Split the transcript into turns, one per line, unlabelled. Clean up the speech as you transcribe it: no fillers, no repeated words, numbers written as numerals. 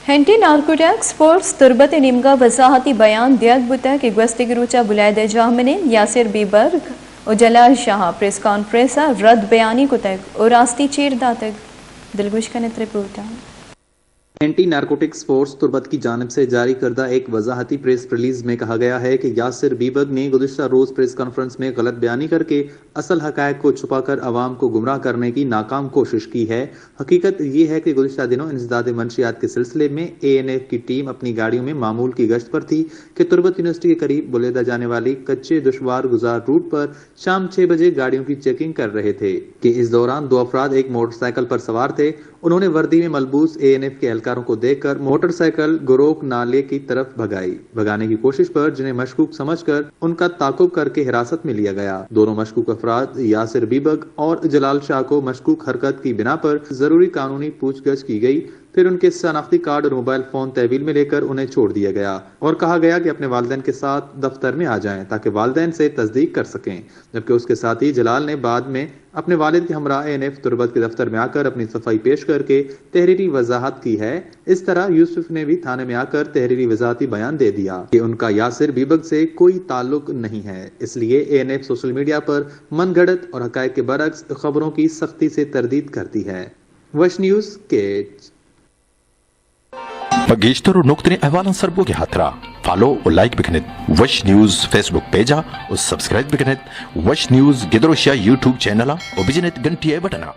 Henti narcotics force turbati nimga वजाहती बयान दिया बुता कि गस्तिगरुचा बुलायदे जामने यासिर बीबर्ग और जलाल शाह प्रेस कॉन्फ्रेंस रद्द बयानी को तक और रास्ती चीर दातक दिलगुश का नेत्र report.
Anti narcotics force Turbat की जानिब से जारी करदा एक वजाहती प्रेस रिलीज में कहा गया है कि यासिर बीबर्ग ने गुज़िश्ता रोज प्रेस कॉन्फ्रेंस में गलत बयानी करके असल हकायक को छुपाकर अवाम को गुमराह करने की नाकाम कोशिश की है। हकीकत ये है कि गुज़िश्ता दिनों इंसदाद मंशियात के सिलसिले में ANF की टीम अपनी गाड़ियों में मामूल की गश्त पर थी कि तुर्बत यूनिवर्सिटी के करीब बुलेदा जाने वाली कच्चे दुश्वार गुजार रूट पर शाम 6 बजे गाड़ियों की चेकिंग कर रहे थे कि इस दौरान 2 अफराद एक मोटरसाइकिल पर सवार थे। उन्होंने वर्दी में मलबूस ANF के एहलकारों को देखकर मोटरसाइकिल गुरोक नाले की तरफ भगाने की कोशिश पर जिन्हें मशकूक समझकर उनका ताकुब करके हिरासत में लिया गया। दोनों मशकूक अफराद यासिर बीबर्ग और जलाल शाह को मशकूक हरकत की बिना पर जरूरी कानूनी पूछगछ की गई। फिर उनके शनाख्ती कार्ड और मोबाइल फोन तहवील में लेकर उन्हें छोड़ दिया गया और कहा गया कि अपने वालिदैन के साथ दफ्तर में आ जाएं ताकि वालिदैन से तस्दीक कर सकें। जबकि उसके साथ ही जलाल ने बाद में अपने वालिद के हमरा ANF तुर्बत के दफ्तर में आकर अपनी सफाई पेश करके तहरीरी वजाहत की है। इस तरह यूसुफ ने भी थाने में आकर तहरीरी वजाहती बयान दे दिया कि उनका यासिर बीबर्ग से कोई ताल्लुक नहीं है। इसलिए ANF सोशल मीडिया पर मनगढ़ंत और हकायक के बरक्स खबरों की सख्ती से तरदीद करती है। वश न्यूज केच
Pagishtaru nuqtani ahwalan sarbogi hatra follow और लाइक बिकनेत वश न्यूज फेसबुक पेजा और सब्सक्राइब बिकनेत वश न्यूज गिदरोशिया यूट्यूब चैनल और बिजनेत घंटिया बटना।